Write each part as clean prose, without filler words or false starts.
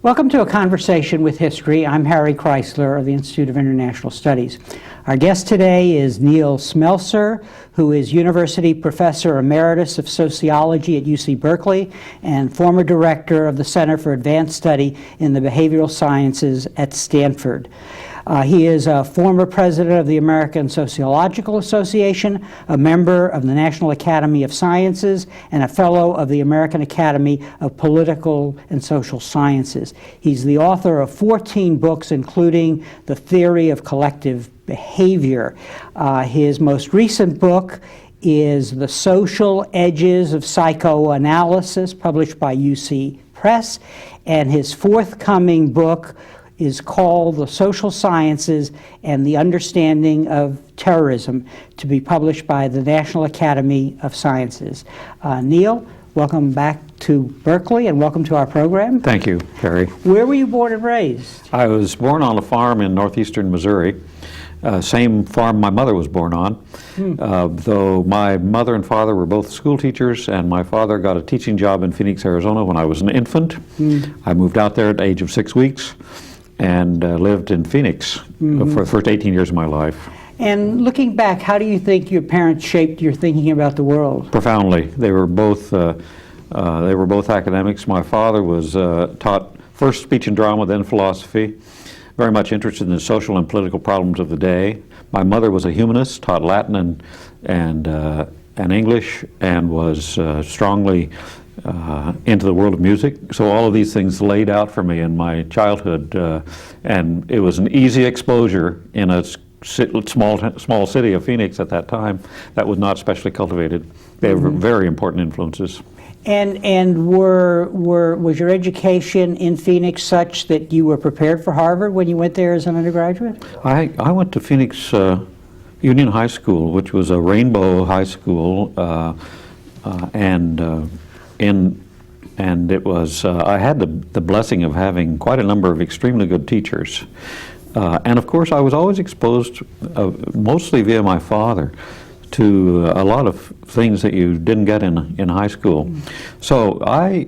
Welcome to A Conversation with History. I'm Harry Kreisler of the Institute of International Studies. Our guest today is Neil Smelser, who is University Professor Emeritus of Sociology at UC Berkeley and former Director of the Center for Advanced Study in the Behavioral Sciences at Stanford. He is a former president of the American Sociological Association, a member of the National Academy of Sciences, and a fellow of the American Academy of Political and Social Sciences. He's the author of 14 books, including The Theory of Collective Behavior. His most recent book is The Social Edges of Psychoanalysis, published by UC Press, and his forthcoming book is called The Social Sciences and the Understanding of Terrorism, to be published by the National Academy of Sciences. Neil, welcome back to Berkeley and welcome to our program. Thank you, Harry. Where were you born and raised? I was born on a farm in northeastern Missouri, same farm my mother was born on, though my mother and father were both school teachers, and my father got a teaching job in Phoenix, Arizona when I was an infant. I moved out there at the age of 6 weeks and lived in Phoenix for the first 18 years of my life. And looking back, how do you think your parents shaped your thinking about the world? Profoundly. They were both academics. My father was taught first speech and drama, then philosophy, very much interested in the social and political problems of the day. My mother was a humanist, taught Latin and English, and was strongly into the world of music. So all of these things laid out for me in my childhood, and it was an easy exposure in a small city of Phoenix at that time that was not specially cultivated. They were very important influences. And was your education in Phoenix such that you were prepared for Harvard when you went there as an undergraduate? I went to Phoenix Union High School, which was a rainbow high school, and it was, I had the blessing of having quite a number of extremely good teachers. And of course I was always exposed, mostly via my father, to a lot of things that you didn't get in high school. So I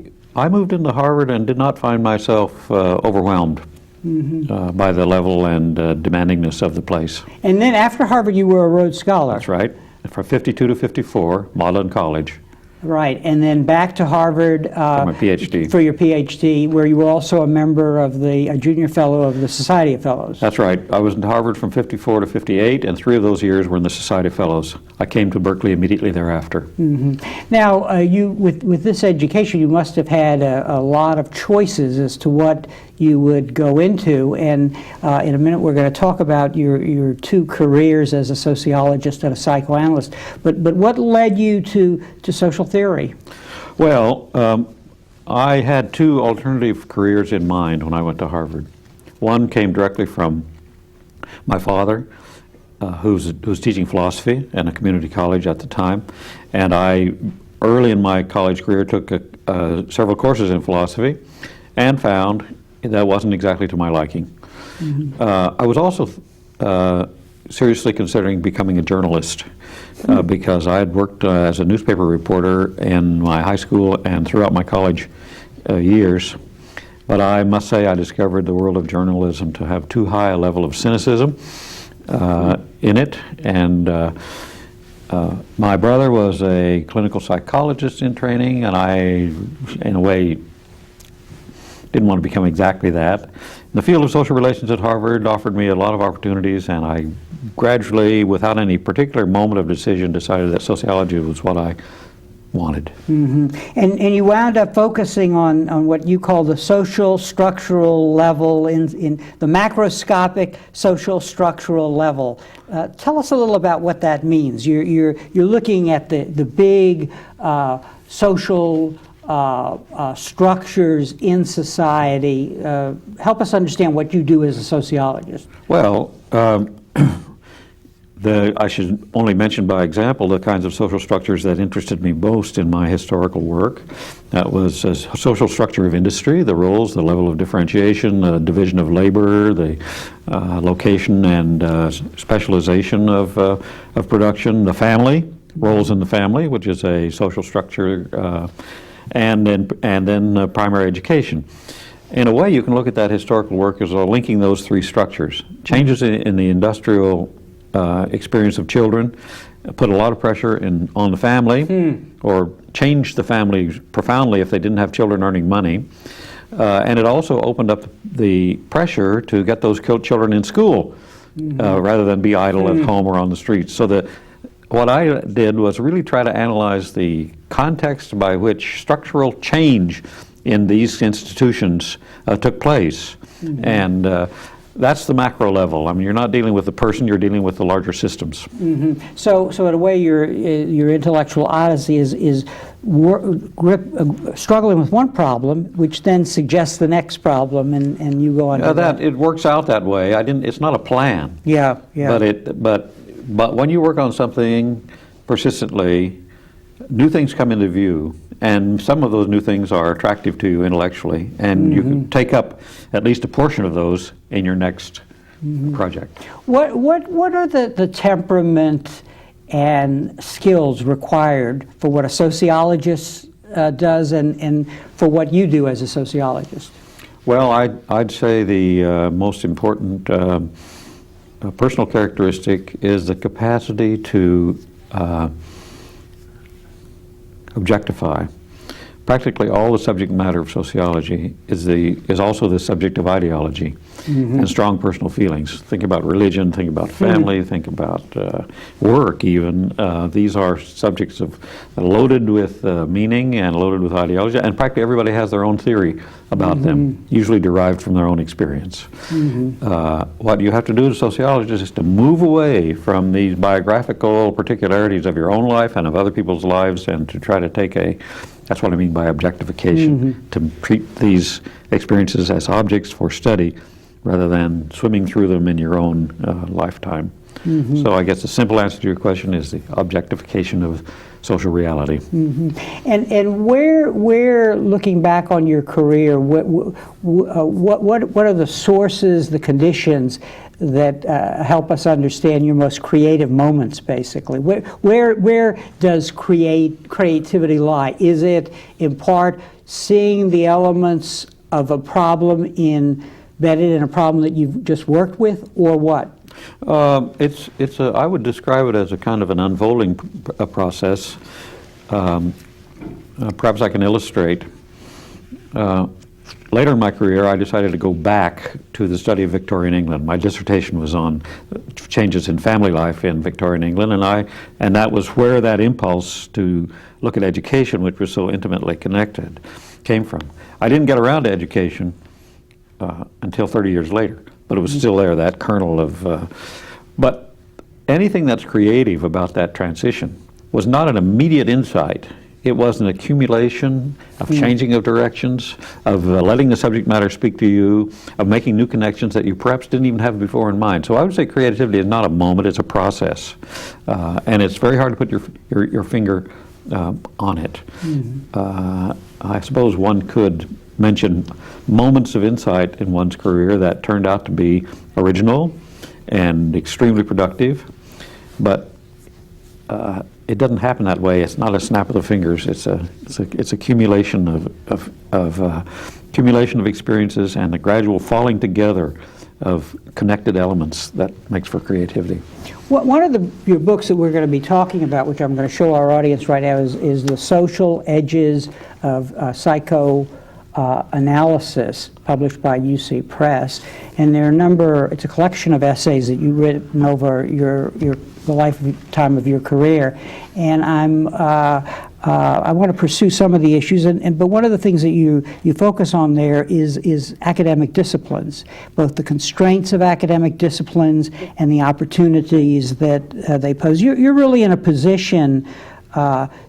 moved into Harvard and did not find myself overwhelmed by the level and demandingness of the place. And then after Harvard you were a Rhodes Scholar. That's right, from 52 to 54, Magdalen College. Right, and then back to Harvard for my PhD. For your PhD, where you were also a member of a junior fellow of the Society of Fellows. That's right. I was in Harvard from 54 to 58, and 3 of those years were in the Society of Fellows. I came to Berkeley immediately thereafter. Now, you with this education, you must have had a lot of choices as to what you would go into, and in a minute we're going to talk about your 2 careers as a sociologist and a psychoanalyst. But what led you to social theory? Well, I had 2 alternative careers in mind when I went to Harvard. One came directly from my father, who was teaching philosophy in a community college at the time, and I, early in my college career, took several courses in philosophy and found that wasn't exactly to my liking. I was also seriously considering becoming a journalist because I had worked as a newspaper reporter in my high school and throughout my college years. But I must say I discovered the world of journalism to have too high a level of cynicism in it. And my brother was a clinical psychologist in training, and I, in a way, didn't want to become exactly that. The field of social relations at Harvard offered me a lot of opportunities, and I gradually, without any particular moment of decision, decided that sociology was what I wanted. And you wound up focusing on what you call the social structural level, in the macroscopic social structural level. Tell us a little about what that means. You're looking at the big social structures in society. Help us understand what you do as a sociologist. Well, I should only mention by example the kinds of social structures that interested me most in my historical work. That was a social structure of industry, the roles, the level of differentiation, the division of labor, the location and specialization of production, the family, roles in the family, which is a social structure, and then primary education. in a way, you can look at that historical work as linking those three structures. Changes in the industrial experience of children put a lot of pressure on the family, or changed the family profoundly if they didn't have children earning money. And it also opened up the pressure to get those children in school rather than be idle at home or on the streets. So what I did was really try to analyze the context by which structural change in these institutions took place. And that's the macro level. I mean, you're not dealing with the person, you're dealing with the larger systems. So in a way, your intellectual odyssey is struggling with one problem, which then suggests the next problem, and you go on to that. It works out that way. It's not a plan. Yeah. But when you work on something persistently, new things come into view, and some of those new things are attractive to you intellectually, and you can take up at least a portion of those in your next project. What are the temperament and skills required for what a sociologist does, and for what you do as a sociologist? Well, I'd say the most important personal characteristic is the capacity to objectify. Practically all the subject matter of sociology is also the subject of ideology and strong personal feelings. Think about religion, think about family, think about work even. These are subjects loaded with meaning and loaded with ideology, and practically everybody has their own theory about them, usually derived from their own experience. What you have to do as a sociologist is to move away from these biographical particularities of your own life and of other people's lives, and to try to take that's what I mean by objectification, to treat these experiences as objects for study rather than swimming through them in your own lifetime. So I guess the simple answer to your question is the objectification of social reality. And where, looking back on your career, what are the sources, the conditions that help us understand your most creative moments, basically? Where does creativity lie? Is it, in part, seeing the elements of a problem embedded in a problem that you've just worked with, or what? I would describe it as a kind of an unfolding process. Perhaps I can illustrate. Later in my career, I decided to go back to the study of Victorian England. My dissertation was on changes in family life in Victorian England, and that was where that impulse to look at education, which was so intimately connected, came from. I didn't get around to education until 30 years later, but it was still there, that kernel of... but anything that's creative about that transition was not an immediate insight. It was an accumulation of changing of directions, of letting the subject matter speak to you, of making new connections that you perhaps didn't even have before in mind. So I would say creativity is not a moment, it's a process. And it's very hard to put your finger on it. I suppose one could mention moments of insight in one's career that turned out to be original and extremely productive, but it doesn't happen that way. It's not a snap of the fingers. It's accumulation of experiences and a gradual falling together of connected elements that makes for creativity. One of your books that we're going to be talking about, which I'm going to show our audience right now, is The Social Edges of Psychoanalysis, published by UC Press. And there are it's a collection of essays that you've written over the lifetime of your career. And I want to pursue some of the issues, but one of the things that you focus on there is academic disciplines, both the constraints of academic disciplines and the opportunities that they pose. You're really in a position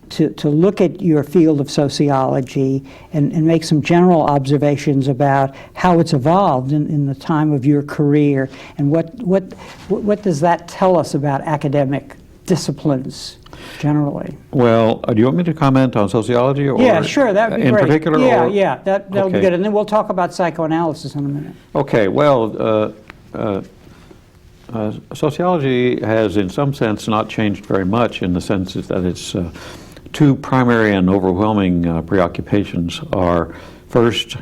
to look at your field of sociology and make some general observations about how it's evolved in the time of your career, and what does that tell us about academic disciplines generally? Well, do you want me to comment on sociology, or yeah, sure, that would be in great. particular? Yeah, that'll be good, and then we'll talk about psychoanalysis in a minute. Okay. Well, sociology has, in some sense, not changed very much, in the sense that its two primary and overwhelming preoccupations are, first,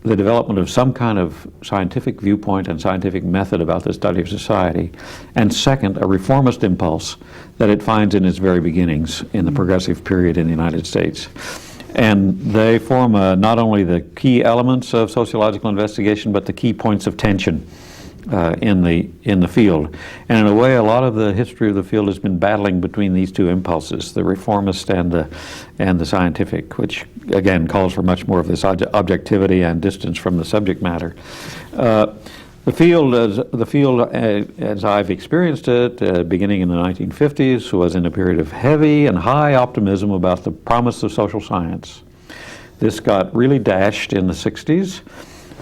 the development of some kind of scientific viewpoint and scientific method about the study of society, and second, a reformist impulse that it finds in its very beginnings in the progressive period in the United States. And they form not only the key elements of sociological investigation, but the key points of tension in the field. And in a way, a lot of the history of the field has been battling between these two impulses, the reformist and the scientific, which again calls for much more of this objectivity and distance from the subject matter. The field, as I've experienced it, beginning in the 1950s, was in a period of heavy and high optimism about the promise of social science. This got really dashed in the 60s.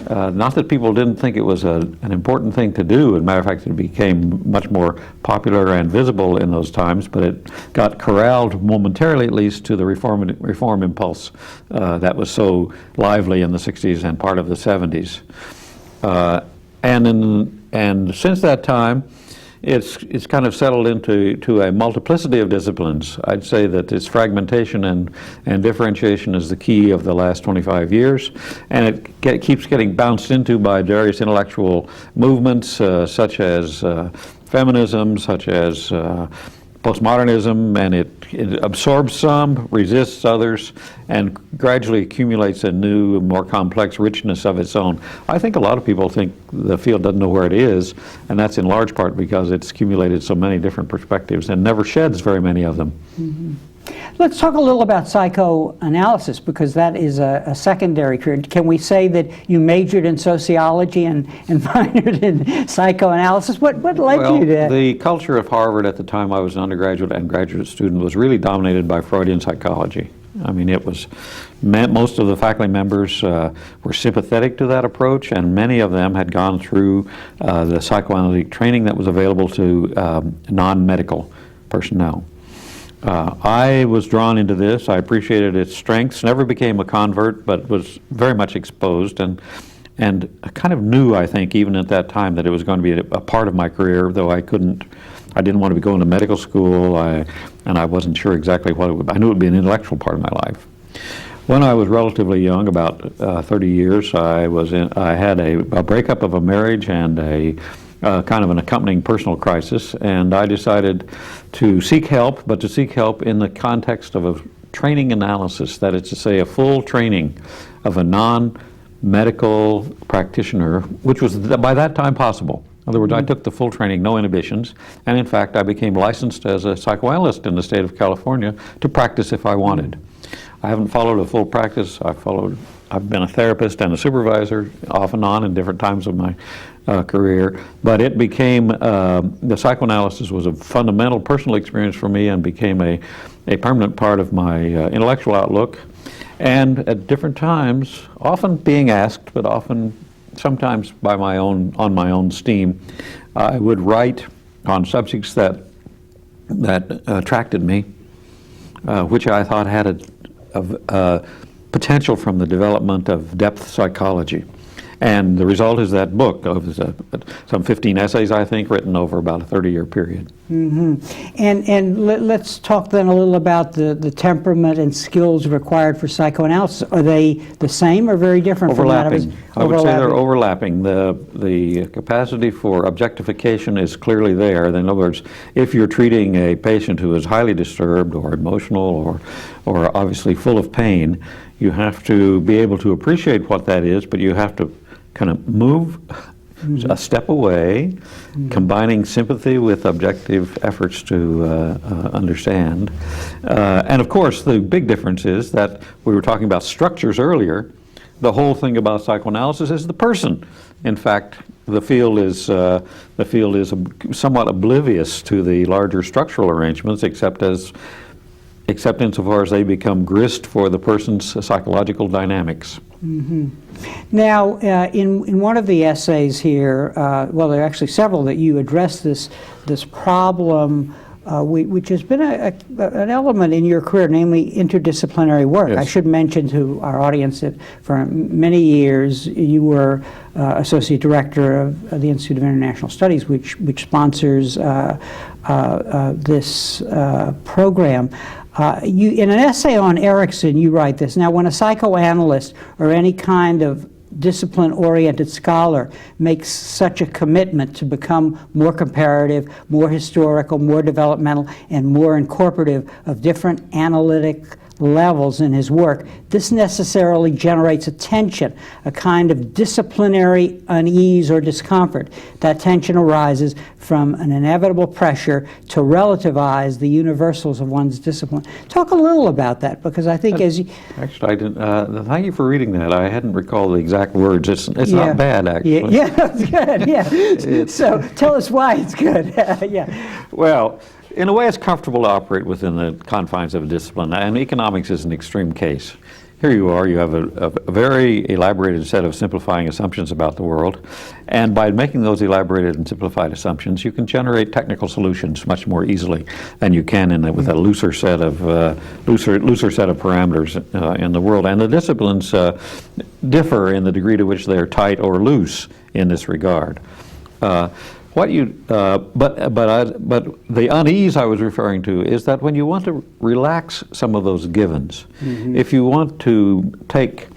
Not that people didn't think it was an important thing to do. As a matter of fact, it became much more popular and visible in those times, but it got corralled momentarily, at least, to the reform impulse that was so lively in the 60s and part of the 70s. And since that time, it's kind of settled into a multiplicity of disciplines. I'd say that its fragmentation and differentiation is the key of the last 25 years, and it keeps getting bounced into by various intellectual movements such as feminism, such as postmodernism, and it absorbs some, resists others, and gradually accumulates a new, more complex richness of its own. I think a lot of people think the field doesn't know where it is, and that's in large part because it's accumulated so many different perspectives and never sheds very many of them. Mm-hmm. Let's talk a little about psychoanalysis, because that is a secondary career. Can we say that you majored in sociology and minored in psychoanalysis? What led you to... The culture of Harvard at the time I was an undergraduate and graduate student was really dominated by Freudian psychology. I mean, it was, most of the faculty members were sympathetic to that approach, and many of them had gone through the psychoanalytic training that was available to non-medical personnel. I was drawn into this. I appreciated its strengths, never became a convert, but was very much exposed, and I kind of knew, I think, even at that time, that it was going to be a part of my career, though I didn't want to be going to medical school, and I wasn't sure exactly what it would be. I knew it would be an intellectual part of my life. When I was relatively young, about 30 years, I had a breakup of a marriage and a kind of an accompanying personal crisis, and I decided to seek help, but to seek help in the context of a training analysis, that is to say, a full training of a non-medical practitioner, which was by that time possible. In other words, I took the full training, no inhibitions, and in fact I became licensed as a psychoanalyst in the state of California to practice if I wanted. I haven't followed a full practice. I've been a therapist and a supervisor off and on in different times of my career, but it became, the psychoanalysis was a fundamental personal experience for me and became a permanent part of my intellectual outlook. And at different times, often being asked, but sometimes on my own steam, I would write on subjects that attracted me, which I thought had a potential from the development of depth psychology. And the result is that book of some 15 essays, I think, written over about a 30-year period. Mm-hmm. And let's talk then a little about the temperament and skills required for psychoanalysis. Are they the same or very different? Overlapping. I would say they're overlapping. The capacity for objectification is clearly there. In other words, if you're treating a patient who is highly disturbed or emotional or obviously full of pain, you have to be able to appreciate what that is, but you have to kind of move a step away, combining sympathy with objective efforts to understand. And of course, the big difference is that we were talking about structures earlier. The whole thing about psychoanalysis is the person. In fact, the field is somewhat oblivious to the larger structural arrangements, except insofar as they become grist for the person's psychological dynamics. Mm-hmm. Now, in one of the essays here, well, there are actually several that you address this problem, which has been an element in your career, namely interdisciplinary work. Yes. I should mention to our audience that for many years you were associate director of the Institute of International Studies, which sponsors this program. In an essay on Erickson, you write this: now, when a psychoanalyst or any kind of discipline-oriented scholar makes such a commitment to become more comparative, more historical, more developmental, and more incorporative of different analytic levels in his work, this necessarily generates a tension, a kind of disciplinary unease or discomfort. That tension arises from an inevitable pressure to relativize the universals of one's discipline. Talk a little about that, because I think as you... Actually, I didn't, thank you for reading that. I hadn't recalled the exact words. It's not bad, actually. Yeah, it's good, yeah. So tell us why it's good. Yeah. Well, in a way, it's comfortable to operate within the confines of a discipline, and economics is an extreme case. Here you are, you have a very elaborated set of simplifying assumptions about the world, and by making those elaborated and simplified assumptions, you can generate technical solutions much more easily than you can with a looser set of parameters in the world. And the disciplines differ in the degree to which they are tight or loose in this regard. But the unease I was referring to is that when you want to relax some of those givens, if you want to take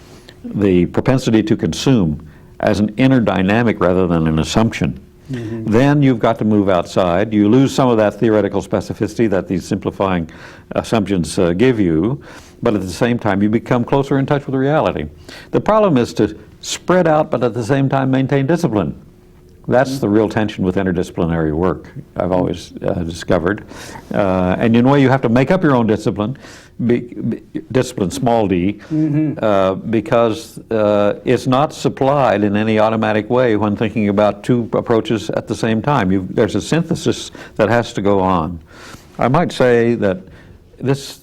the propensity to consume as an inner dynamic rather than an assumption, then you've got to move outside. You lose some of that theoretical specificity that these simplifying assumptions give you, but at the same time you become closer in touch with reality. The problem is to spread out but at the same time maintain discipline. That's the real tension with interdisciplinary work, I've always discovered. And in a way, you have to make up your own discipline, discipline small d, because it's not supplied in any automatic way when thinking about two approaches at the same time. There's a synthesis that has to go on. I might say that this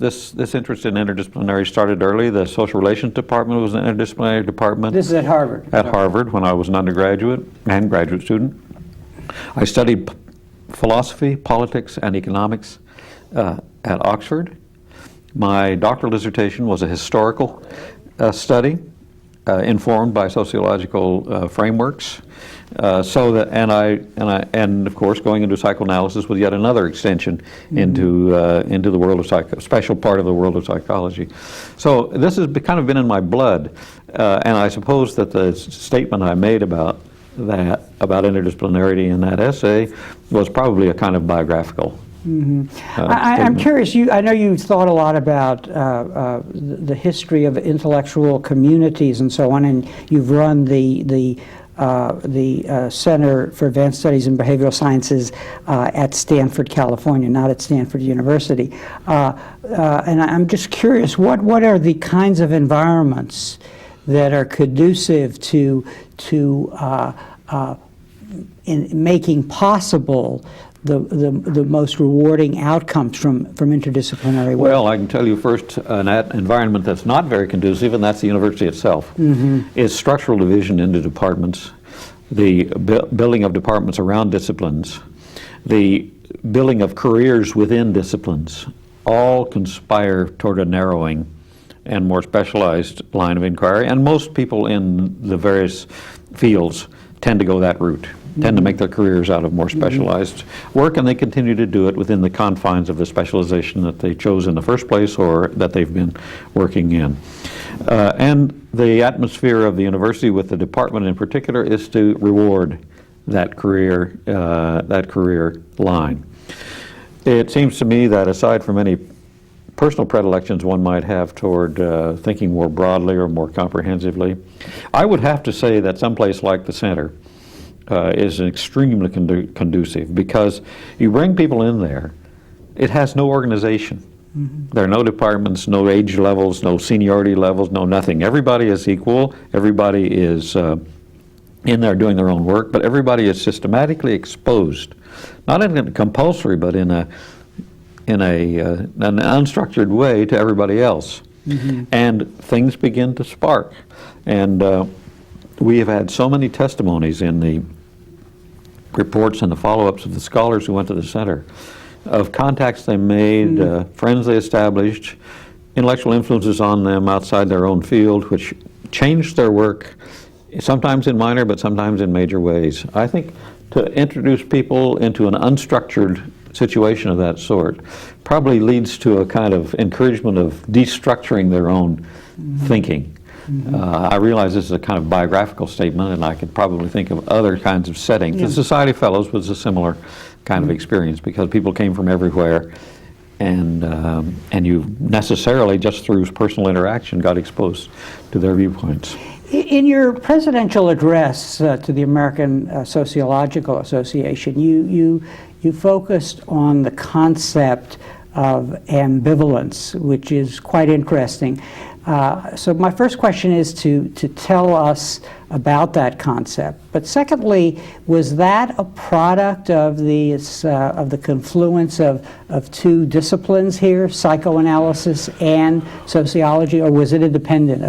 interest in interdisciplinary started early. The social relations department was an interdisciplinary department. This is at Harvard. At Harvard, when I was an undergraduate and graduate student. I studied philosophy, politics, and economics at Oxford. My doctoral dissertation was a historical study informed by sociological frameworks. And of course, going into psychoanalysis was yet another extension into the world of special part of the world of psychology. So this has kind of been in my blood, and I suppose that the statement I made about interdisciplinarity in that essay was probably a kind of biographical. I'm curious, I know you've thought a lot about the history of intellectual communities and so on, and you've run the Center for Advanced Studies in Behavioral Sciences at Stanford, California, not at Stanford University. And I'm just curious, what are the kinds of environments that are conducive to in making possible the most rewarding outcomes from interdisciplinary work? Well, I can tell you first, an environment that's not very conducive, and that's the university itself, is structural division into departments, the building of departments around disciplines, the building of careers within disciplines, all conspire toward a narrowing and more specialized line of inquiry, and most people in the various fields tend to go that route. Tend to make their careers out of more specialized work, and they continue to do it within the confines of the specialization that they chose in the first place or that they've been working in. And the atmosphere of the university with the department in particular is to reward that career line. It seems to me that aside from any personal predilections one might have toward thinking more broadly or more comprehensively, I would have to say that someplace like the center is extremely conducive, because you bring people in there, it has no organization. There are no departments, no age levels, no seniority levels, no nothing. Everybody is equal, everybody is in there doing their own work, but everybody is systematically exposed, not in a compulsory, but in an unstructured way to everybody else. And things begin to spark. And we have had so many testimonies in the reports and the follow-ups of the scholars who went to the center of contacts they made, friends they established, intellectual influences on them outside their own field, which changed their work, sometimes in minor but sometimes in major ways. I think to introduce people into an unstructured situation of that sort probably leads to a kind of encouragement of destructuring their own thinking. I realize this is a kind of biographical statement, and I could probably think of other kinds of settings. The Society Fellows was a similar kind of experience, because people came from everywhere, and you necessarily, just through personal interaction, got exposed to their viewpoints. In your presidential address to the American Sociological Association, you focused on the concept of ambivalence, which is quite interesting. So my first question is to tell us about that concept. But secondly, was that a product of the confluence of two disciplines here, psychoanalysis and sociology, or was it independent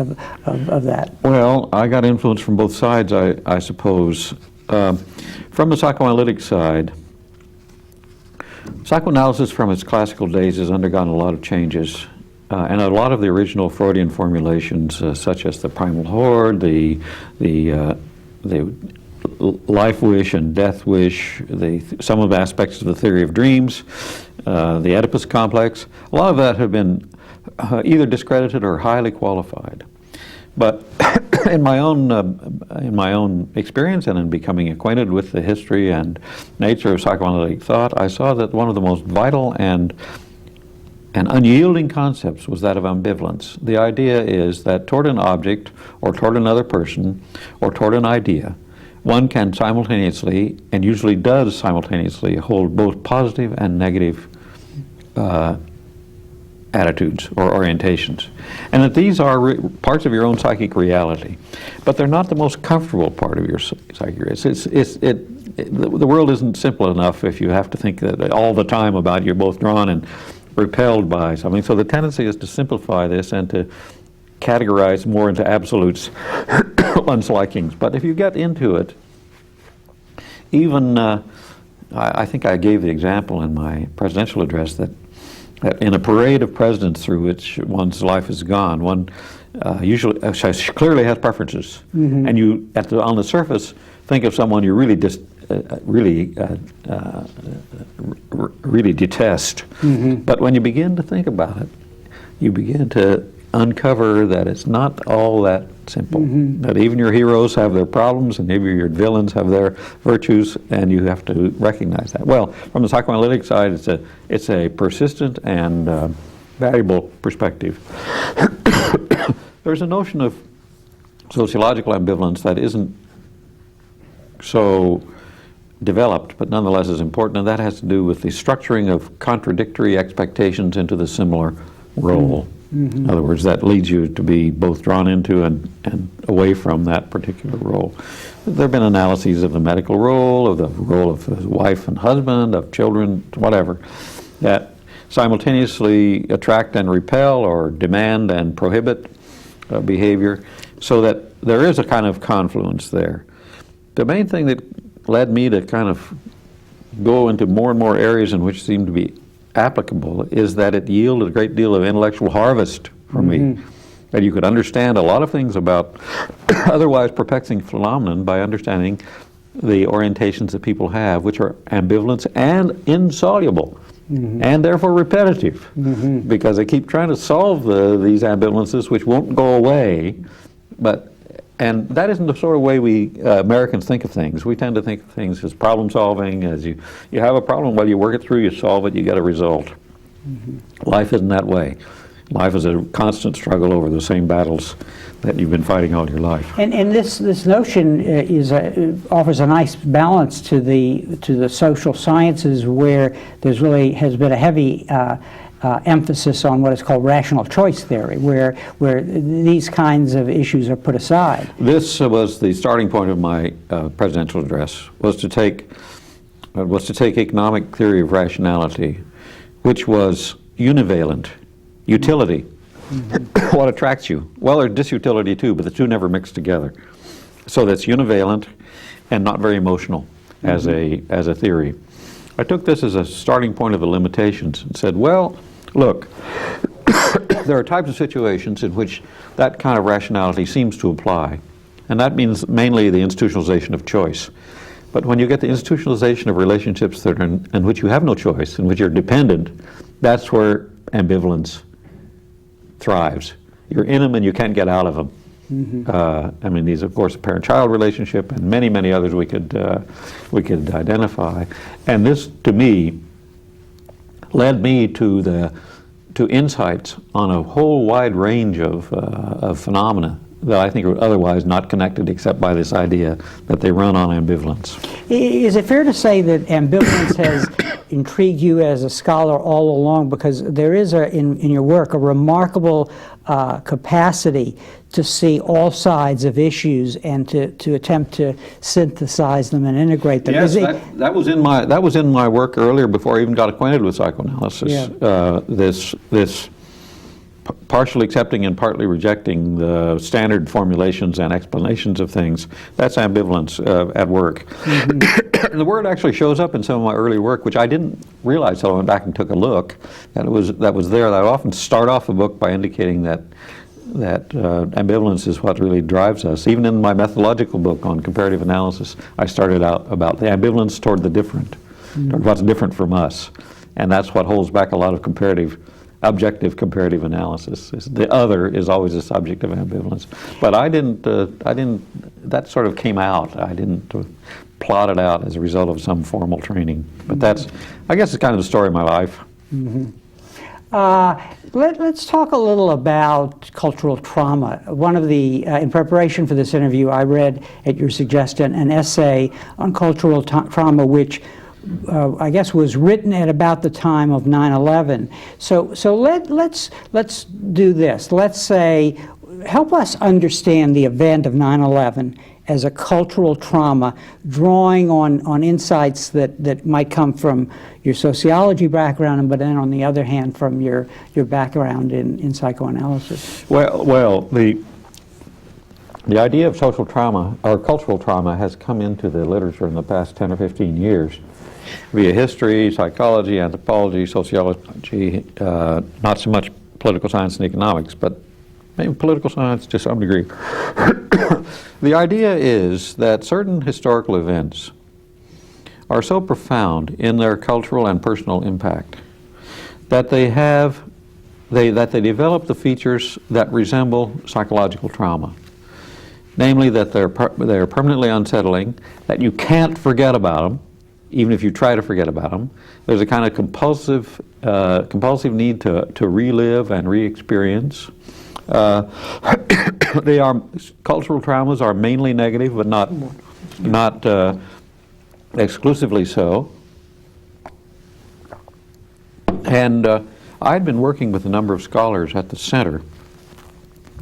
of that? Well, I got influence from both sides, I suppose. From the psychoanalytic side, psychoanalysis from its classical days has undergone a lot of changes. And a lot of the original Freudian formulations, such as the primal horde, the life wish and death wish, some of the aspects of the theory of dreams, the Oedipus complex, a lot of that have been either discredited or highly qualified. But in my own experience and in becoming acquainted with the history and nature of psychoanalytic thought, I saw that one of the most vital and unyielding concepts was that of ambivalence. The idea is that toward an object, or toward another person, or toward an idea, one can simultaneously, and usually does simultaneously, hold both positive and negative attitudes or orientations. And that these are parts of your own psychic reality. But they're not the most comfortable part of your psychic reality. The world isn't simple enough if you have to think that all the time about you're both drawn and repelled by something. So the tendency is to simplify this and to categorize more into absolutes one's likings. But if you get into it, even, I think I gave the example in my presidential address that in a parade of presidents through which one's life has gone, one usually clearly has preferences. And you, on the surface, think of someone you really really detest. But when you begin to think about it, you begin to uncover that it's not all that simple. That even your heroes have their problems, and even your villains have their virtues, and you have to recognize that. Well, from the psychoanalytic side, it's a persistent and valuable perspective. There's a notion of sociological ambivalence that isn't so developed, but nonetheless is important, and that has to do with the structuring of contradictory expectations into the similar role. In other words, that leads you to be both drawn into and away from that particular role. There have been analyses of the medical role, of the role of wife and husband, of children, whatever, that simultaneously attract and repel or demand and prohibit behavior, so that there is a kind of confluence there. The main thing that led me to kind of go into more and more areas in which seem to be applicable is that it yielded a great deal of intellectual harvest for me. That you could understand a lot of things about otherwise perplexing phenomenon by understanding the orientations that people have, which are ambivalent and insoluble, and therefore repetitive, because they keep trying to solve these ambivalences which won't go away. And that isn't the sort of way we Americans think of things. We tend to think of things as problem solving, as you have a problem, well, you work it through, you solve it, you get a result. Life isn't that way. Life is a constant struggle over the same battles that you've been fighting all your life. And this notion offers a nice balance to the social sciences, where there's really has been a heavy emphasis on what is called rational choice theory, where these kinds of issues are put aside. This was the starting point of my presidential address, was to take economic theory of rationality, which was univalent, utility. What attracts you? Well, there's disutility too, but the two never mix together. So that's univalent and not very emotional as a theory. I took this as a starting point of the limitations and said, well, look, there are types of situations in which that kind of rationality seems to apply, and that means mainly the institutionalization of choice. But when you get the institutionalization of relationships that are in which you have no choice, in which you're dependent, that's where ambivalence thrives. You're in them and you can't get out of them. I mean, these, of course, a parent-child relationship, and many, many others we could identify. And this, to me, led me to insights on a whole wide range of phenomena that I think are otherwise not connected except by this idea that they run on ambivalence. Is it fair to say that ambivalence has intrigued you as a scholar all along, because there is in your work a remarkable capacity to see all sides of issues and to attempt to synthesize them and integrate them? Yes, that was in my work earlier before I even got acquainted with psychoanalysis. Yeah. This partially accepting and partly rejecting the standard formulations and explanations of things, that's ambivalence at work. Mm-hmm. And the word actually shows up in some of my early work, which I didn't realize until I went back and took a look, that was there. I often start off a book by indicating that ambivalence is what really drives us. Even in my methodological book on comparative analysis, I started out about the ambivalence toward the different, toward what's different from us. And that's what holds back a lot of objective comparative analysis. The other is always a subject of ambivalence. But that sort of came out. I didn't plot it out as a result of some formal training. But I guess it's kind of the story of my life. Mm-hmm. Let's talk a little about cultural trauma. One of the, in preparation for this interview, I read, at your suggestion, an essay on cultural trauma, which I guess was written at about the time of 9/11. So let's do this. Let's say, help us understand the event of 9/11 as a cultural trauma, drawing on insights that might come from your sociology background, but then on the other hand from your background in psychoanalysis. Well, the idea of social trauma or cultural trauma has come into the literature in the past 10 or 15 years via history, psychology, anthropology, sociology, not so much political science and economics, but maybe political science to some degree. The idea is that certain historical events are so profound in their cultural and personal impact that they develop the features that resemble psychological trauma. Namely, that they're permanently unsettling, that you can't forget about them, even if you try to forget about them. There's a kind of compulsive need to relive and re-experience. Cultural traumas are mainly negative, but not exclusively so. And I'd been working with a number of scholars at the center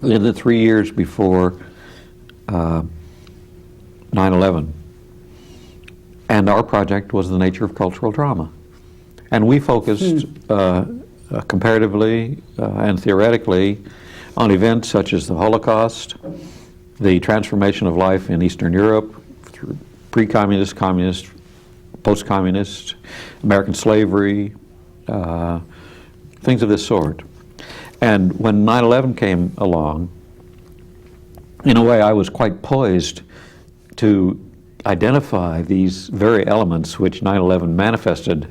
in the 3 years before 9/11. And our project was the nature of cultural trauma. And we focused comparatively and theoretically on events such as the Holocaust, the transformation of life in Eastern Europe through pre-communist, communist, post-communist, American slavery, things of this sort. And when 9/11 came along, in a way I was quite poised to identify these very elements which 9/11 manifested.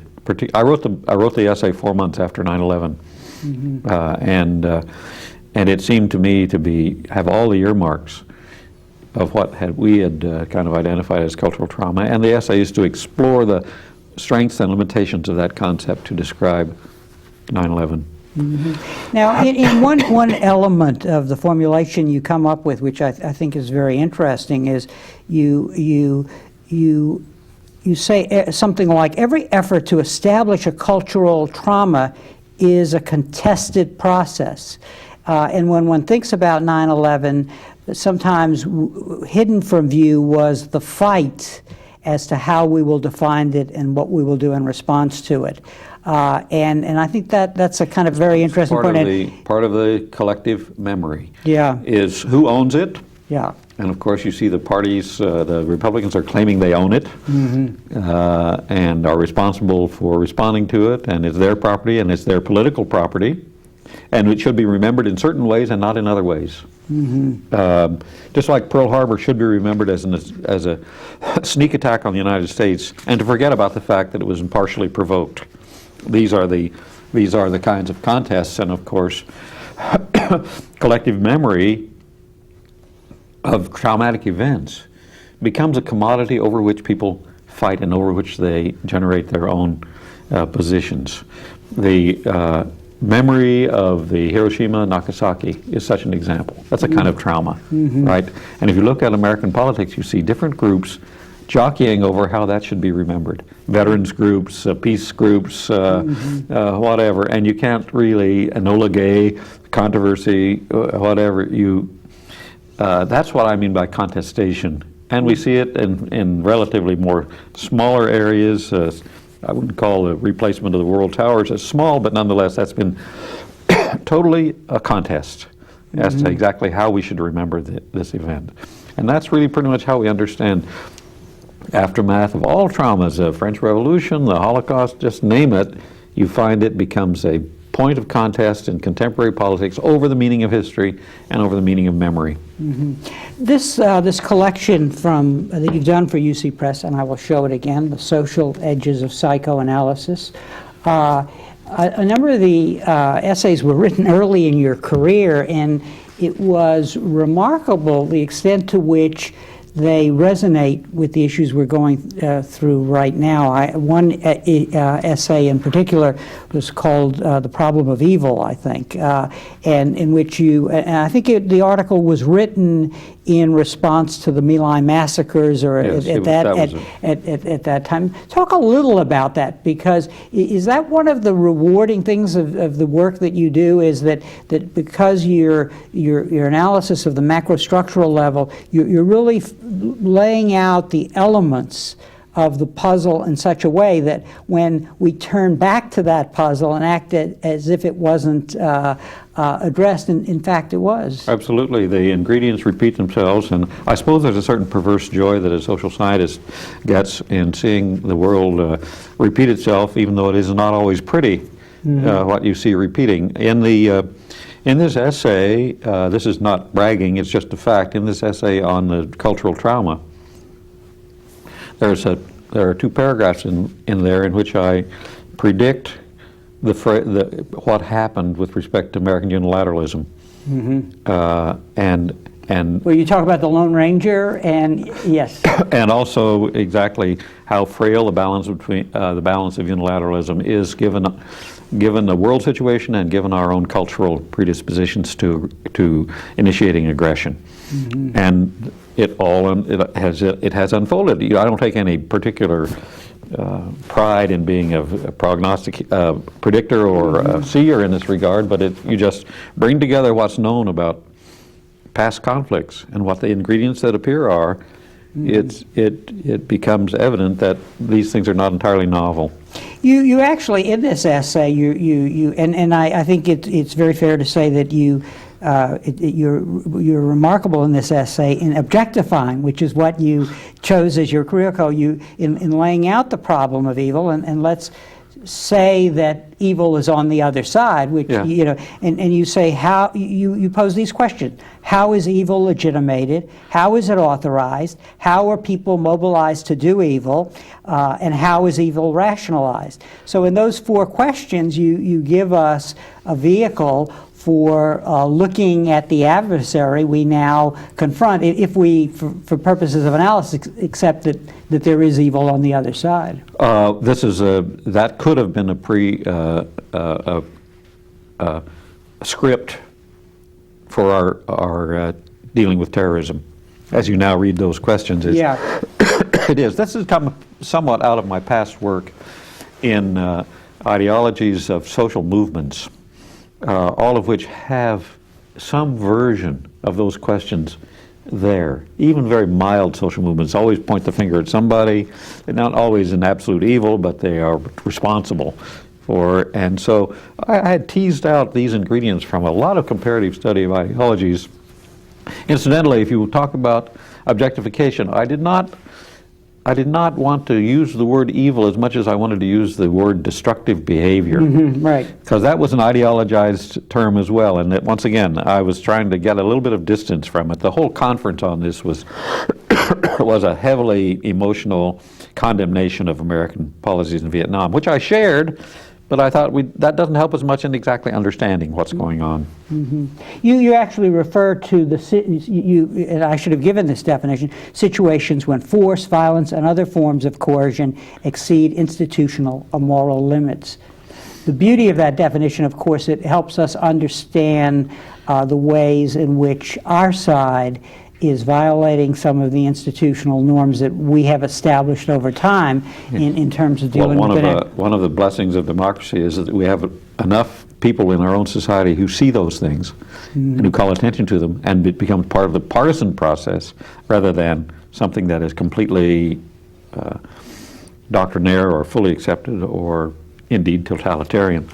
I wrote the essay 4 months after 9/11, and it seemed to me to have all the earmarks of what we had kind of identified as cultural trauma. And the essay is to explore the strengths and limitations of that concept to describe 9/11. Now, in one element of the formulation you come up with, which I think is very interesting, is you say something like every effort to establish a cultural trauma is a contested process. And when one thinks about 9/11, sometimes hidden from view was the fight as to how we will define it and what we will do in response to it. And I think that's a kind of very interesting point. Part of the collective memory. Yeah. Is who owns it. Yeah. And of course you see the parties, the Republicans are claiming they own it, and are responsible for responding to it, and it's their property and it's their political property, and it should be remembered in certain ways and not in other ways. Just like Pearl Harbor should be remembered as a sneak attack on the United States, and to forget about the fact that it was impartially provoked. These are the kinds of contests, and of course collective memory of traumatic events becomes a commodity over which people fight and over which they generate their own positions. The memory of the Hiroshima and Nagasaki is such an example. That's a kind of trauma, right? And if you look at American politics, you see different groups jockeying over how that should be remembered. Veterans groups, peace groups, whatever, and you can't really, Enola Gay, controversy, whatever, that's what I mean by contestation. And we see it in relatively more smaller areas. I wouldn't call the replacement of the World Towers as small, but nonetheless, that's been totally a contest as to exactly how we should remember this event. And that's really pretty much how we understand aftermath of all traumas, the French Revolution, the Holocaust, just name it, you find it becomes a point of contest in contemporary politics over the meaning of history and over the meaning of memory. This collection that you've done for UC Press, and I will show it again, The Social Edges of Psychoanalysis. A number of the essays were written early in your career, and it was remarkable the extent to which they resonate with the issues we're going through right now. One essay in particular was called The Problem of Evil, I think, and in which and I think the article was written in response to the My Lai massacres, or yes, at that time. Talk a little about that, because is that one of the rewarding things of the work that you do, is that because your analysis of the macrostructural level, you're really laying out the elements of the puzzle in such a way that when we turn back to that puzzle and act as if it wasn't addressed, in fact it was. Absolutely. The ingredients repeat themselves, and I suppose there's a certain perverse joy that a social scientist gets in seeing the world repeat itself, even though it is not always pretty, what you see repeating. In this essay, this is not bragging, it's just a fact, in this essay on the cultural trauma, there are 2 paragraphs in there in which I predict what happened with respect to American unilateralism. Well, you talk about the Lone Ranger, and yes. And also exactly how frail the balance between the balance of unilateralism is given the world situation and given our own cultural predispositions to initiating aggression. And it has unfolded. I don't take any particular pride in being a prognostic predictor or a seer in this regard, but you just bring together what's known about past conflicts and what the ingredients that appear are. It becomes evident that these things are not entirely novel. You actually, in this essay, and I think it's very fair to say that you're remarkable in this essay in objectifying, which is what you chose as your career code. In laying out the problem of evil, and let's say that evil is on the other side, which and you say how you pose these questions: how is evil legitimated? How is it authorized? How are people mobilized to do evil? And how is evil rationalized? So in those 4 questions, you give us a vehicle for looking at the adversary we now confront, if we, for purposes of analysis, accept that there is evil on the other side. That could have been a script for our dealing with terrorism, as you now read those questions. It is. This has come somewhat out of my past work in ideologies of social movements, all of which have some version of those questions there. Even very mild social movements always point the finger at somebody. They're not always an absolute evil, but they are responsible for. And so I had teased out these ingredients from a lot of comparative study of ideologies. Incidentally, if you talk about objectification, I did not want to use the word evil as much as I wanted to use the word destructive behavior. Right. Because that was an ideologized term as well, and that, once again, I was trying to get a little bit of distance from it. The whole conference on this was a heavily emotional condemnation of American policies in Vietnam, which I shared, But I thought that doesn't help us much in exactly understanding what's going on. You actually refer to and I should have given this definition, situations when force, violence, and other forms of coercion exceed institutional or moral limits. The beauty of that definition, of course, it helps us understand the ways in which our side is violating some of the institutional norms that we have established over time in terms of dealing with it. One of the blessings of democracy is that we have enough people in our own society who see those things and who call attention to them, and it becomes part of the partisan process rather than something that is completely doctrinaire or fully accepted or indeed totalitarian.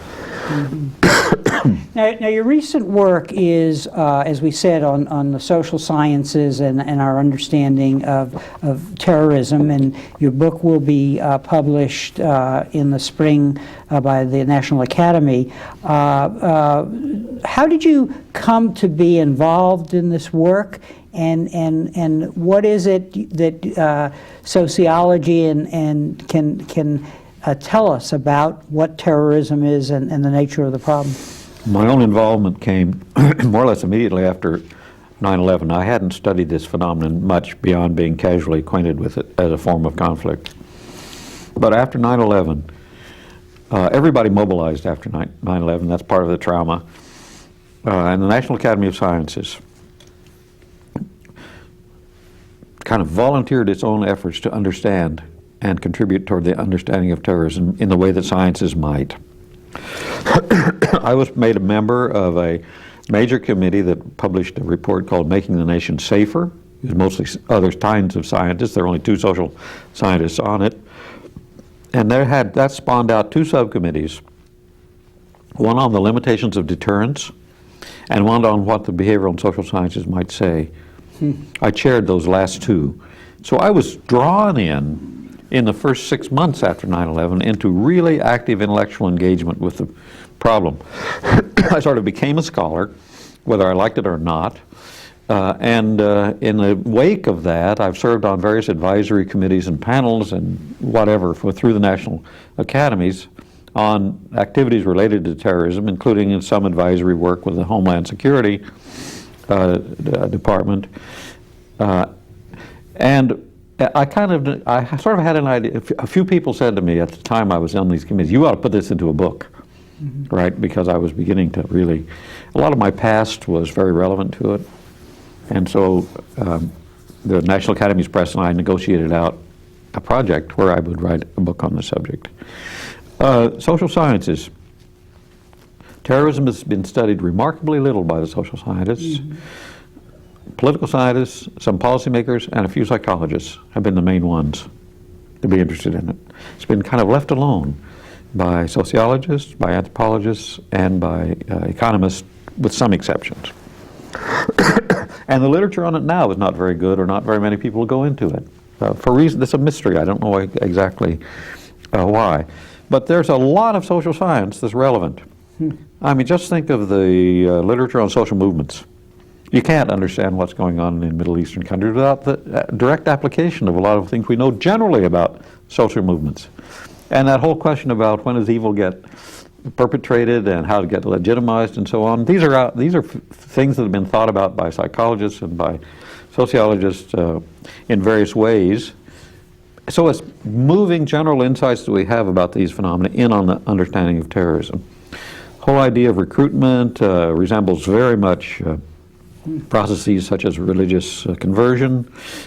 Now, your recent work is, as we said, on the social sciences and our understanding of terrorism, and your book will be published in the spring by the National Academy. How did you come to be involved in this work, and what is it that sociology and can tell us about what terrorism is and the nature of the problem? My own involvement came more or less immediately after 9/11. I hadn't studied this phenomenon much beyond being casually acquainted with it as a form of conflict. But after 9/11, everybody mobilized after 9/11. That's part of the trauma. And the National Academy of Sciences kind of volunteered its own efforts to understand and contribute toward the understanding of terrorism in the way that sciences might. I was made a member of a major committee that published a report called Making the Nation Safer. It was mostly other kinds of scientists. There were only 2 social scientists on it. And that spawned out 2 subcommittees, one on the limitations of deterrence and one on what the behavioral and social sciences might say. I chaired those last 2. So I was drawn in the first 6 months after 9/11 into really active intellectual engagement with the problem. I sort of became a scholar, whether I liked it or not. In the wake of that, I've served on various advisory committees and panels and whatever through the national academies on activities related to terrorism, including in some advisory work with the Homeland Security Department. And I sort of had an idea. A few people said to me at the time I was on these committees, you ought to put this into a book, right? Because I was beginning to really, a lot of my past was very relevant to it. And so the National Academies Press and I negotiated out a project where I would write a book on the subject. Social sciences. Terrorism has been studied remarkably little by the social scientists. Political scientists, some policymakers, and a few psychologists have been the main ones to be interested in it. It's been kind of left alone by sociologists, by anthropologists, and by economists, with some exceptions. And the literature on it now is not very good, or not very many people go into it. For reasons, it's a mystery. I don't know exactly why. But there's a lot of social science that's relevant. I mean, just think of the literature on social movements. You can't understand what's going on in Middle Eastern countries without the direct application of a lot of things we know generally about social movements. And that whole question about when does evil get perpetrated and how to get legitimized and so on, these are things that have been thought about by psychologists and by sociologists in various ways. So it's moving general insights that we have about these phenomena in on the understanding of terrorism. The whole idea of recruitment resembles very much processes such as religious conversion,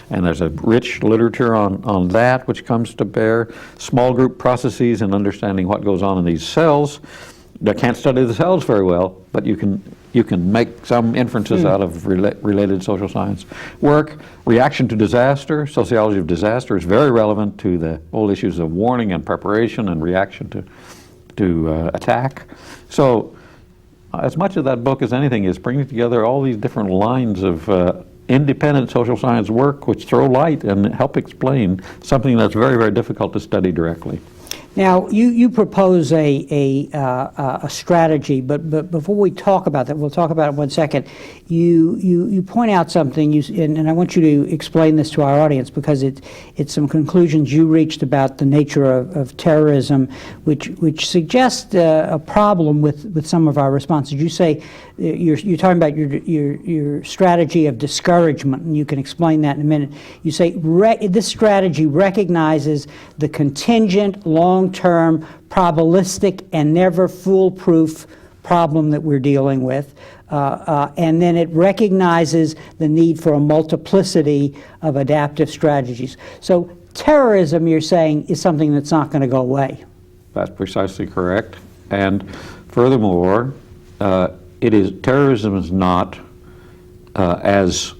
and there's a rich literature on that which comes to bear. Small group processes and understanding what goes on in these cells. They can't study the cells very well, but you can make some inferences out of related social science work. Reaction to disaster, sociology of disaster is very relevant to the whole issues of warning and preparation and reaction to attack. So as much of that book as anything is bringing together all these different lines of independent social science work which throw light and help explain something that's very, very difficult to study directly. Now, you propose a strategy, but before we talk about that, we'll talk about it in 1 second. You point out something, and I want you to explain this to our audience, because it's some conclusions you reached about the nature of terrorism, which suggest a problem with some of our responses. You say you're talking about your strategy of discouragement, and you can explain that in a minute. You say this strategy recognizes the contingent, long-term, probabilistic, and never foolproof problem that we're dealing with, and then it recognizes the need for a multiplicity of adaptive strategies. So terrorism, you're saying, is something that's not going to go away. That's precisely correct. And furthermore, terrorism is not as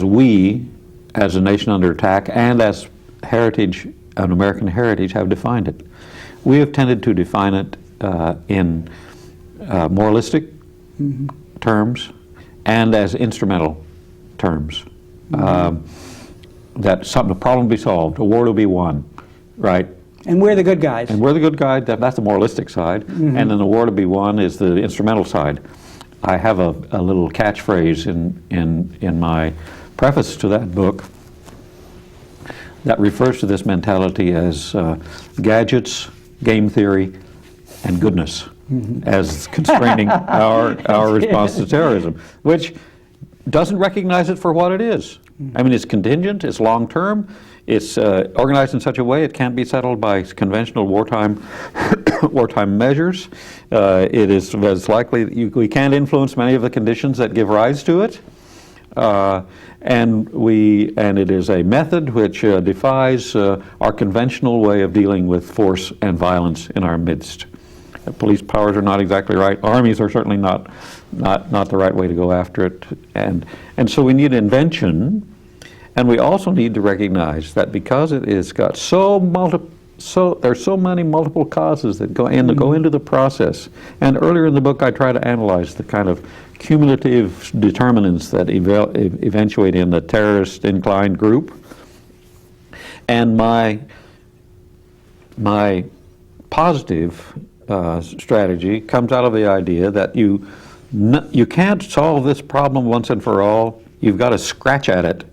we, as a nation under attack, and as heritage, an American heritage, have defined it. We have tended to define it in moralistic terms and as instrumental terms. That the problem will be solved, a war will be won, right? And we're the good guys. And we're the good guy, that's the moralistic side, and then the war to be won is the instrumental side. I have a little catchphrase in my preface to that book that refers to this mentality as gadgets, game theory, and goodness as constraining our response to terrorism, which doesn't recognize it for what it is. I mean, it's contingent, it's long-term, it's organized in such a way it can't be settled by conventional wartime measures. It is as likely we can't influence many of the conditions that give rise to it. And it is a method which defies our conventional way of dealing with force and violence in our midst. Police powers are not exactly right. Armies are certainly not the right way to go after it. And so we need invention, and we also need to recognize that because it is got there's so many multiple causes that go into the process. And earlier in the book, I try to analyze the kind of cumulative determinants that eventuate in the terrorist inclined group. And my positive strategy comes out of the idea that you can't solve this problem once and for all. You've got to scratch at it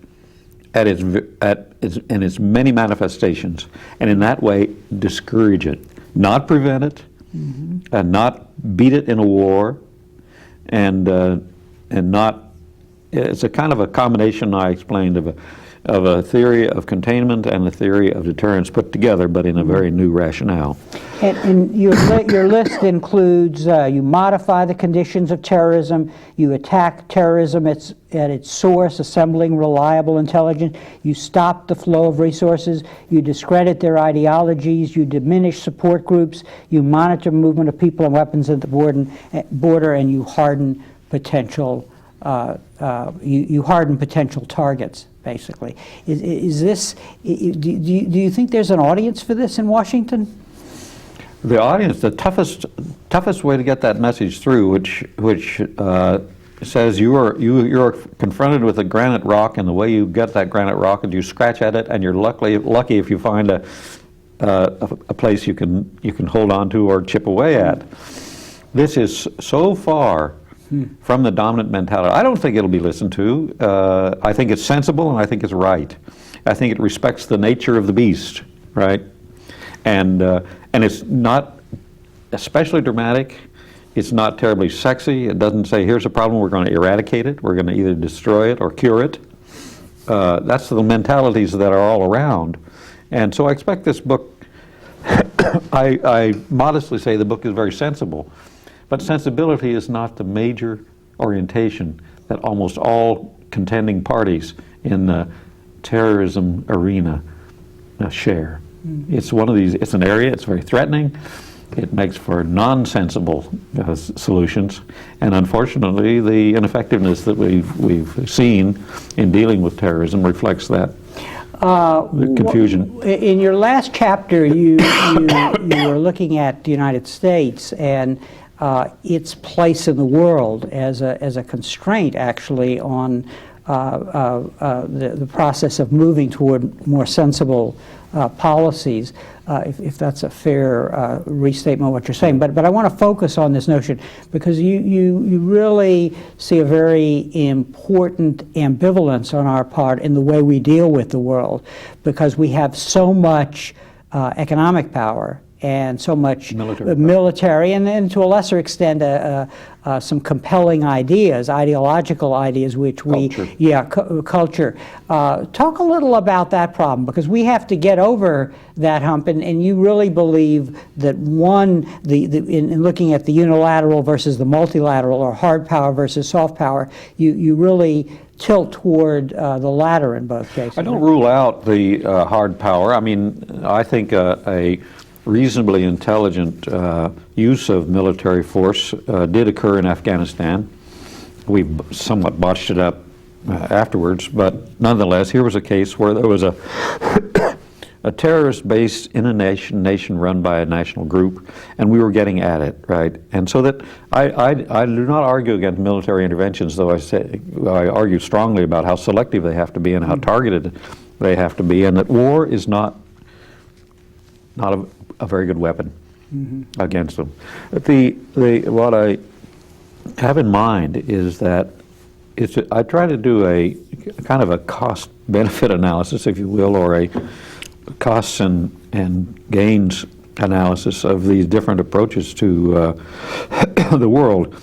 in its many manifestations, and in that way discourage it, not prevent it, and not beat it in a war, and not. It's a kind of a combination I explained of a theory of containment and a theory of deterrence put together, but in a very new rationale. And your list includes you modify the conditions of terrorism, you attack terrorism at its source, assembling reliable intelligence, you stop the flow of resources, you discredit their ideologies, you diminish support groups, you monitor movement of people and weapons at the border, and you harden potential you harden potential targets, basically. Is this? Do you think there's an audience for this in Washington? The audience, the toughest way to get that message through, which says you're confronted with a granite rock, and the way you get that granite rock is you scratch at it, and you're lucky if you find a place you can hold on to or chip away at. This is so far from the dominant mentality. I don't think it'll be listened to. I think it's sensible, and I think it's right. I think it respects the nature of the beast, right? And it's not especially dramatic. It's not terribly sexy. It doesn't say, here's a problem, we're going to eradicate it. We're going to either destroy it or cure it. That's the mentalities that are all around. And so I expect this book, I modestly say the book is very sensible. But sensibility is not the major orientation that almost all contending parties in the terrorism arena share. It's one of these, it's an area, it's very threatening, it makes for non-sensible solutions, and unfortunately the ineffectiveness that we've seen in dealing with terrorism reflects that. The confusion. In your last chapter, you were looking at the United States and its place in the world as a constraint, actually, on the process of moving toward more sensible policies, if that's a fair restatement of what you're saying. But I want to focus on this notion because you really see a very important ambivalence on our part in the way we deal with the world, because we have so much economic power and so much military and to a lesser extent some compelling ideas, ideological ideas, which culture. Talk a little about that problem, because we have to get over that hump, and you really believe that in looking at the unilateral versus the multilateral, or hard power versus soft power, you really tilt toward the latter in both cases. I don't rule out the hard power. I mean, I think a reasonably intelligent use of military force did occur in Afghanistan. We somewhat botched it up afterwards, but nonetheless, here was a case where there was a terrorist base in a nation run by a national group, and we were getting at it, right? And so that I do not argue against military interventions, though I argue strongly about how selective they have to be and how targeted they have to be, and that war is not a very good weapon against them. What I have in mind is that I try to do a kind of a cost-benefit analysis, if you will, or a costs and gains analysis of these different approaches to the world.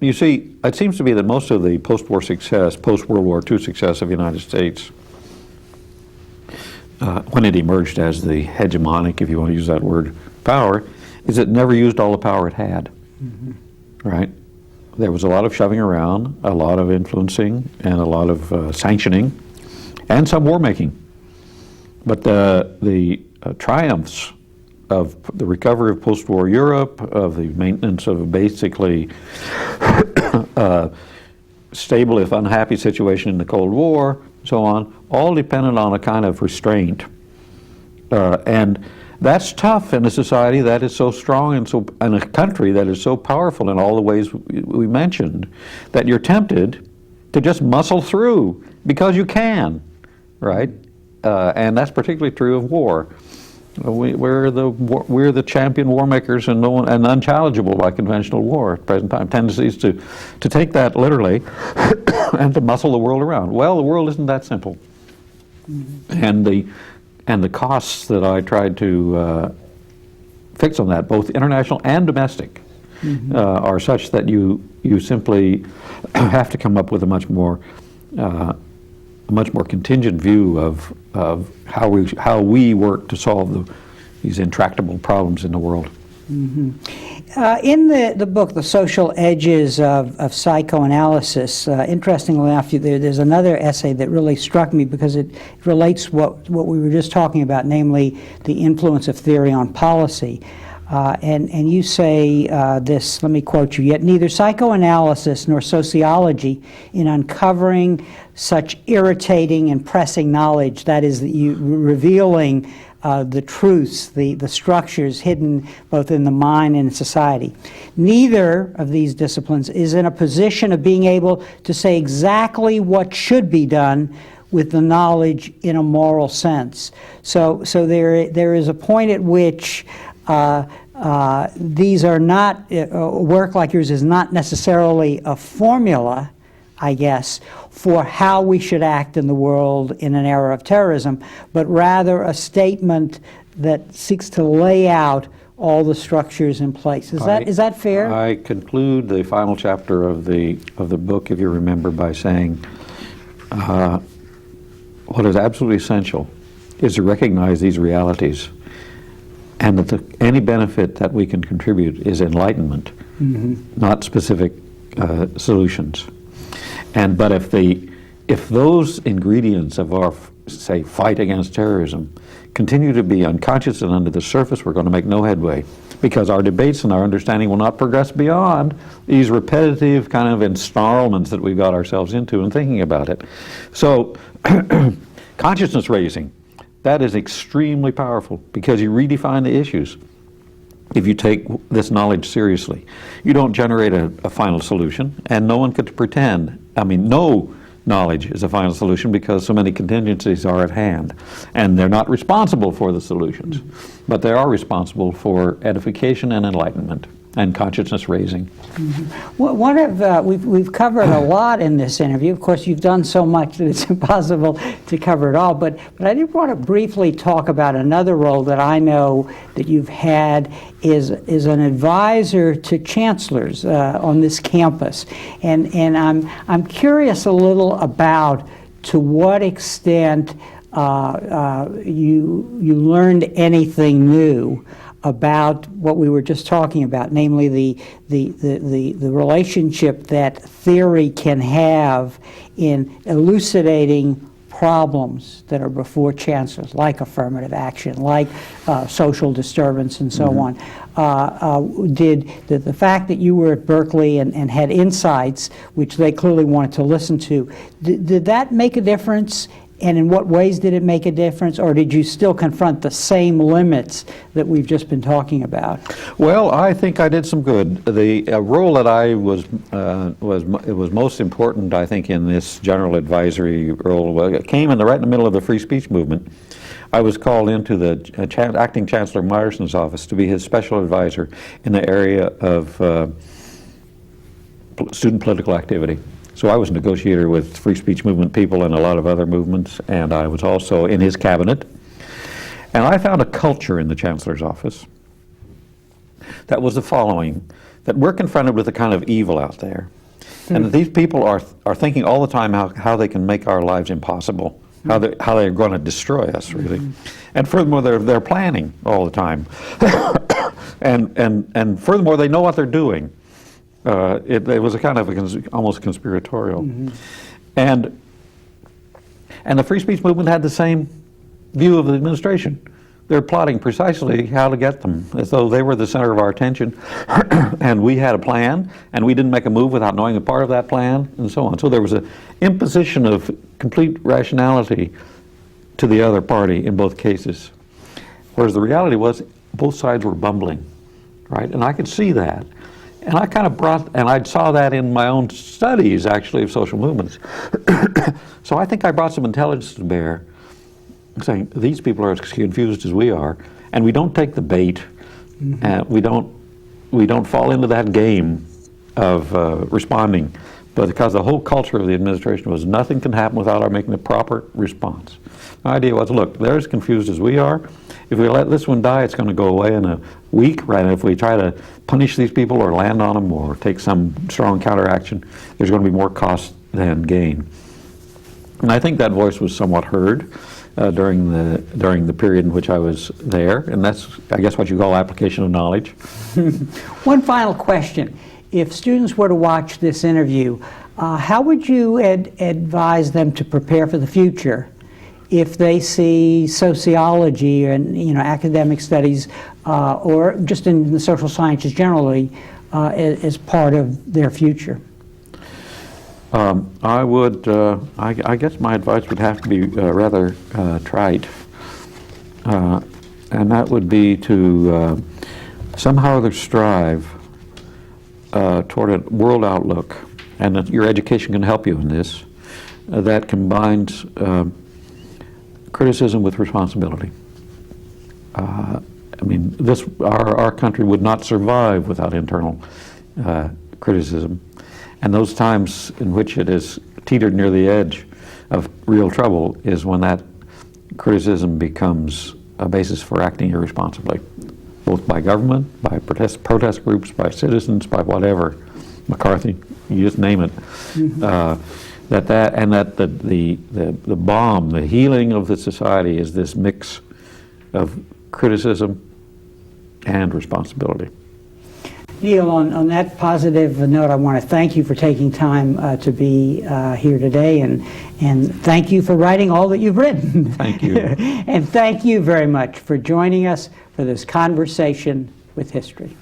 You see, it seems to be that most of the post-war success, post-World War II success of the United States, when it emerged as the hegemonic, if you want to use that word, power, is it never used all the power it had, right? There was a lot of shoving around, a lot of influencing, and a lot of sanctioning, and some war making. But the triumphs of the recovery of post-war Europe, of the maintenance of a basically stable, if unhappy, situation in the Cold War, so on, all depended on a kind of restraint. And that's tough in a society that is so strong and in a country that is so powerful in all the ways we mentioned, that you're tempted to just muscle through because you can, right? And that's particularly true of war. We're the champion war makers and unchallengeable by conventional war at the present time. Tendencies to take that literally and to muscle the world around. Well, the world isn't that simple. And the costs that I tried to fix on that, both international and domestic, are such that you simply have to come up with a much more contingent view of how we work to solve these intractable problems in the world. In the book, The Social Edges of Psychoanalysis, interestingly enough, there's another essay that really struck me because it relates what we were just talking about, namely the influence of theory on policy. And you say this, let me quote you, "Yet neither psychoanalysis nor sociology in uncovering such irritating and pressing knowledge, that is, revealing the truths, the structures hidden both in the mind and in society. Neither of these disciplines is in a position of being able to say exactly what should be done with the knowledge in a moral sense." So there is a point at which these are not, work like yours is not necessarily a formula, I guess, for how we should act in the world in an era of terrorism, but rather a statement that seeks to lay out all the structures in place. Is that fair? I conclude the final chapter of the book, if you remember, by saying what is absolutely essential is to recognize these realities, and that any benefit that we can contribute is enlightenment, not specific solutions. But if those ingredients of our, say, fight against terrorism continue to be unconscious and under the surface, we're going to make no headway, because our debates and our understanding will not progress beyond these repetitive kind of ensnarlments that we've got ourselves into in thinking about it. So consciousness raising, that is extremely powerful, because you redefine the issues. If you take this knowledge seriously, you don't generate a final solution, and no one could pretend. I mean, no knowledge is a final solution because so many contingencies are at hand. And they're not responsible for the solutions, but they are responsible for edification and enlightenment and consciousness raising. Well, we've covered a lot in this interview. Of course, you've done so much that it's impossible to cover it all, but I did want to briefly talk about another role that I know that you've had is an advisor to chancellors on this campus. And I'm curious a little about to what extent you learned anything new about what we were just talking about, namely the relationship that theory can have in elucidating problems that are before chancellors, like affirmative action, like social disturbance, and so on. Did the fact that you were at Berkeley and had insights, which they clearly wanted to listen to, did that make a difference? And in what ways did it make a difference, or did you still confront the same limits that we've just been talking about? Well, I think I did some good. The role that I was most important, I think, in this general advisory role, it came right in the middle of the free speech movement. I was called into the acting Chancellor Myerson's office to be his special advisor in the area of student political activity. So I was a negotiator with free speech movement people and a lot of other movements, and I was also in his cabinet. And I found a culture in the Chancellor's office that was the following, that we're confronted with a kind of evil out there. And that these people are thinking all the time how they can make our lives impossible, how they're going to destroy us, really. And furthermore, they're planning all the time. and furthermore, they know what they're doing. It was a kind of almost conspiratorial. And the free speech movement had the same view of the administration. They're plotting precisely how to get them, as though they were the center of our attention. And we had a plan, and we didn't make a move without knowing a part of that plan, and so on. So there was an imposition of complete rationality to the other party in both cases. Whereas the reality was, both sides were bumbling, right? And I could see that. And I kind of I saw that in my own studies, actually, of social movements. So I think I brought some intelligence to bear, saying these people are as confused as we are, and we don't take the bait, and we don't fall into that game of responding, but because the whole culture of the administration was nothing can happen without our making the proper response. The idea was, look, they're as confused as we are. If we let this one die, it's going to go away in a week, right? And if we try to punish these people or land on them or take some strong counteraction, there's going to be more cost than gain. And I think that voice was somewhat heard during the period in which I was there, and that's, I guess, what you call application of knowledge. One final question. If students were to watch this interview, how would you advise them to prepare for the future if they see sociology and academic studies or just in the social sciences generally as part of their future? I would, I guess my advice would have to be rather trite, and that would be to somehow either strive toward a world outlook, and that your education can help you in this, that combines criticism with responsibility. I mean, our country would not survive without internal criticism. And those times in which it is teetered near the edge of real trouble is when that criticism becomes a basis for acting irresponsibly, both by government, by protest groups, by citizens, by whatever, McCarthy, you just name it. The balm, the healing of the society is this mix of criticism and responsibility. Neil, on that positive note, I want to thank you for taking time to be here today, and thank you for writing all that you've written. Thank you. And thank you very much for joining us for this conversation with history.